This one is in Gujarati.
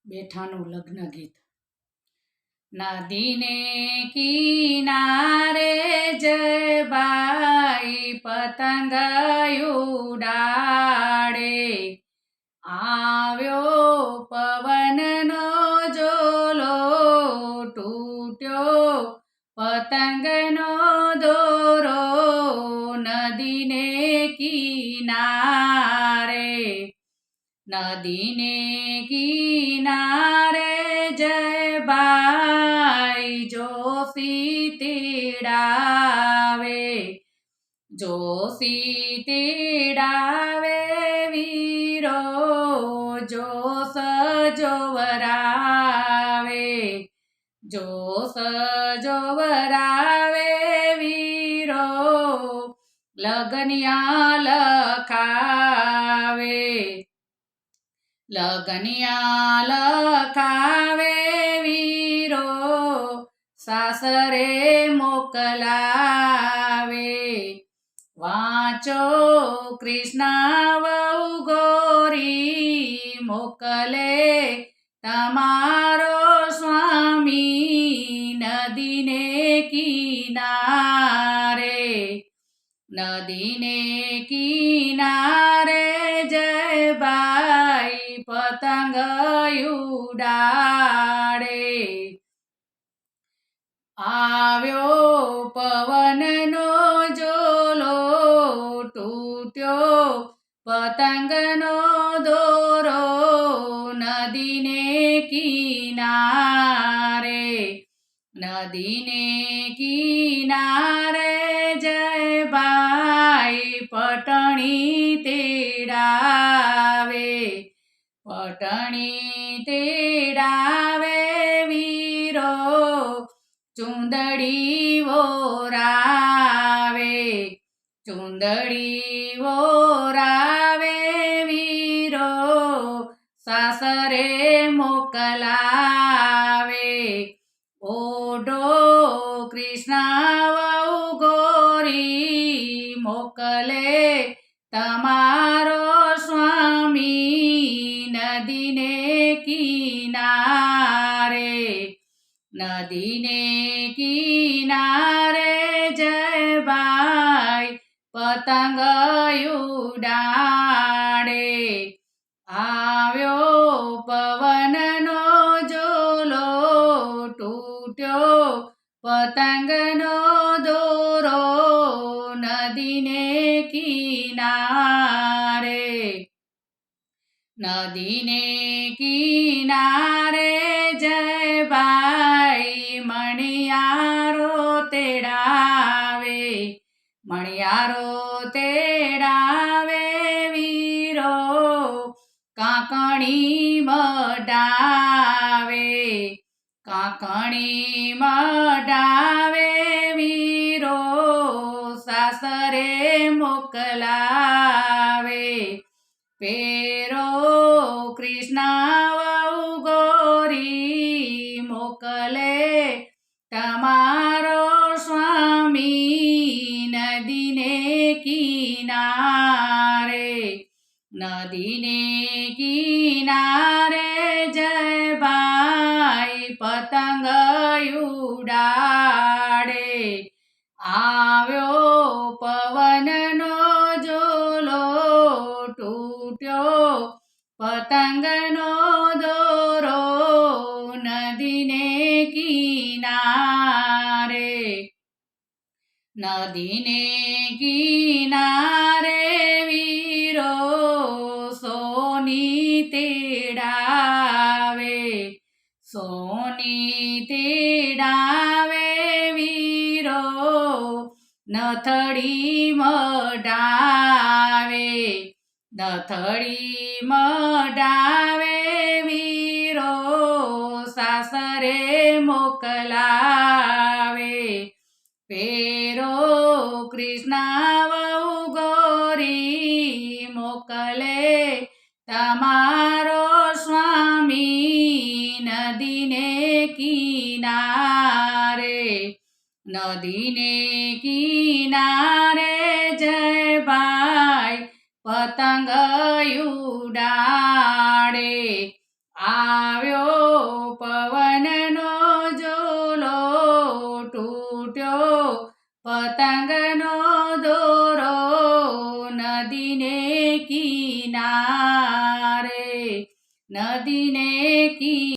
બેઠાનું લગ્ન ગીત. નદીને કિનારે જયબાઈ પતંગ ઉડાડે, આવ્યો પવનનો જોલો, તૂટ્યો પતંગનો દોરો. નદીને કિનારે, નદીને કિનારે જયબાઈ જોશી તેડાવે, જોશી તેડાવે વીરો, જોશ જોવરાવે, જોશ જોવરાવે વીરો, લગનિયા લખાવે, લગનિયા લખાવે વીરો, સાસરે મોકલાવે. વાંચો કૃષ્ણ વહુ ગોરી, મોકલે તમારો સ્વામી. નદીને કિનારે, નદીને કિનારે જયબાઈ પતંગ ઉડાડે, આવ્યો પવનનો જોલો, તૂટ્યો પતંગનો દોરો. નદીને કિનારે, નદીને કિનારે જયબાઈ પટણી તેડાવે, પટણી તેડાવે વીરો, ચૂંદડી ઓરાવે, ચૂંદડી ઓરાવે વીરો, સાસરે મોકલાવે. ઓઢો કૃષ્ણ વહુ ગોરી, મોકલે તમારો સ્વામી. નદીને કિનારે, નદીને કિનારે જયબાઈ પતંગ ઉડાડે, આવ્યો પવનનો જોલો, તૂટ્યો પતંગનો દોરો. નદીને કિનારે, નદીને કિનારે જયબાઈ મણિયારો તેડાવે, મણિયારો તેડાવે વીરો, કાંકણી મઢાવે, કાંકણી મઢાવે વીરો, સાસરે મોકલાવે. પેરો કૃષ્ણ વહુ ગોરી, મોકલે તમારો સ્વામી. નદીને કિનારે, નદીને કિનારે જયબાઈ પતંગ ઉડાડે, આવ્યો પવનનો જોલો, તૂટ્યો પતંગનો દોરો. નદીને કિનારે, નદીને કિનારે વીરો, સોની તેડાવે, સોની તેડાવે વીરો, નથડી મઢાવે, નથડી મઢાવે વીરો, સાસરે મોકલાવે. પેરો કૃષ્ણ વહુ ગોરી, મોકલે તમારો સ્વામી. નદીને કિનારે, નદીને કિનારે જયબાઈ પતંગ ઉડાડે, આવ્યો પવનનો ઝોલો, તૂટ્યો પતંગનો દોરો, નદીને કિનારે, નદીને